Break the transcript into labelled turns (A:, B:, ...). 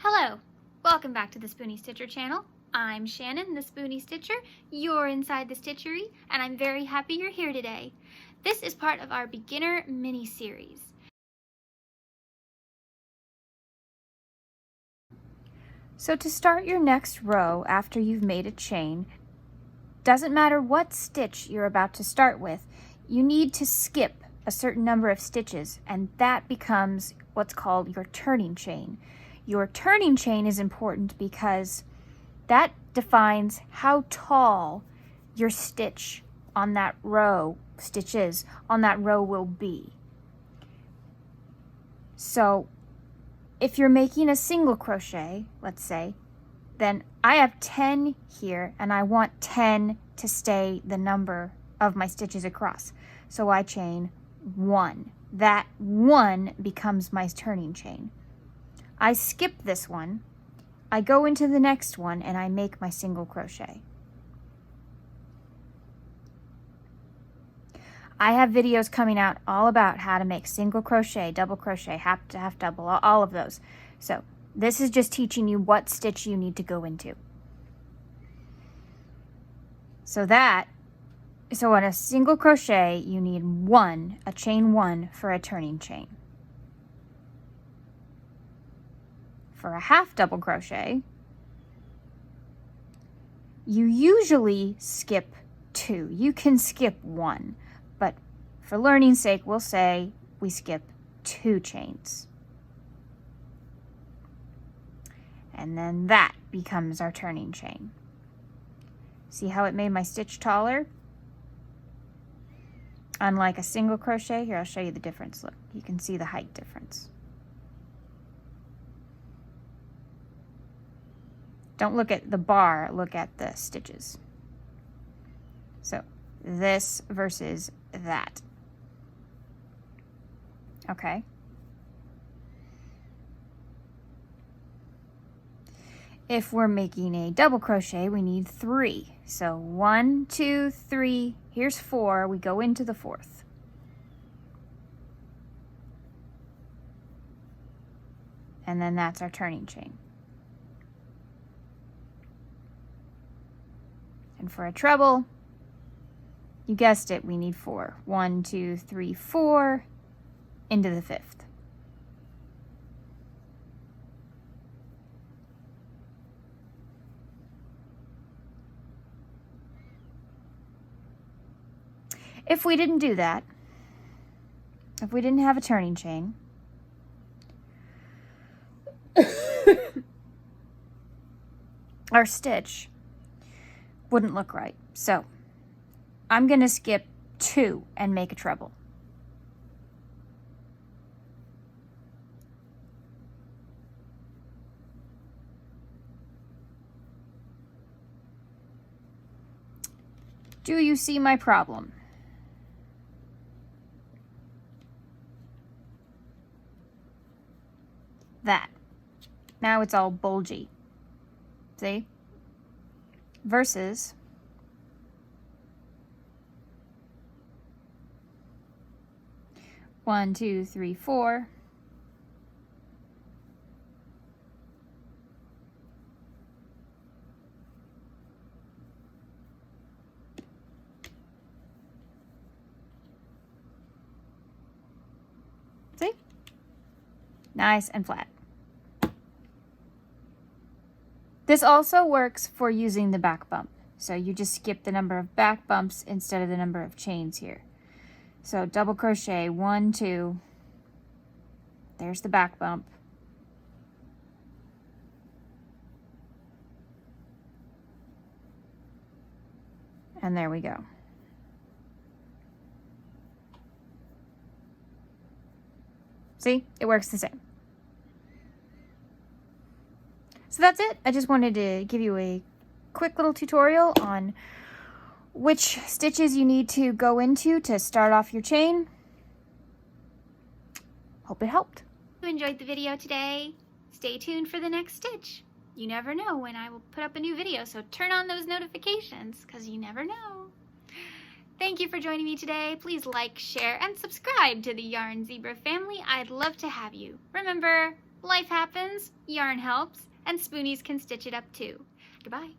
A: Hello, welcome back to the Spoonie Stitcher channel. I'm Shannon, the Spoonie Stitcher. You're inside the stitchery, and I'm very happy you're here today. This is part of our beginner mini-series.
B: So to start your next row after you've made a chain, doesn't matter what stitch you're about to start with, you need to skip a certain number of stitches, and that becomes what's called your turning chain. Your turning chain is important because that defines how tall your stitch on that row, stitches on that row will be. So if you're making a single crochet, let's say, then I have 10 here and I want 10 to stay the number of my stitches across. So I chain 1. That 1 becomes my turning chain. I skip this one, I go into the next one, and I make my single crochet. I have videos coming out all about how to make single crochet, double crochet, half double, all of those. So this is just teaching you what stitch you need to go into. So on a single crochet, you need a chain 1 for a turning chain. For a half double crochet, you usually skip 2. You can skip 1, but for learning's sake, we'll say we skip 2 chains. And then that becomes our turning chain. See how it made my stitch taller? Unlike a single crochet, here I'll show you the difference. Look, you can see the height difference. Don't look at the bar, look at the stitches. So this versus that. Okay. If we're making a double crochet, we need 3. So 1, 2, 3, here's 4, we go into the 4th. And then that's our turning chain. And for a treble, you guessed it, we need 4. 1, 2, 3, 4, into the 5th. If we didn't do that, if we didn't have a turning chain, our stitch wouldn't look right. So I'm going to skip 2 and make a treble. Do you see my problem? That. Now it's all bulgy. See? Versus one, 2, 3, 4. See? Nice and flat. This also works for using the back bump. So you just skip the number of back bumps instead of the number of chains here. So double crochet, 1, 2, there's the back bump. And there we go. See, it works the same. So that's it. I just wanted to give you a quick little tutorial on which stitches you need to go into to start off your chain. Hope it helped.
A: If you enjoyed the video today, stay tuned for the next stitch. You never know when I will put up a new video, so turn on those notifications because you never know. Thank you for joining me today. Please like, share, and subscribe to the Yarn Zebra family. I'd love to have you. Remember, Life happens, yarn helps, and spoonies can stitch it up too. Goodbye.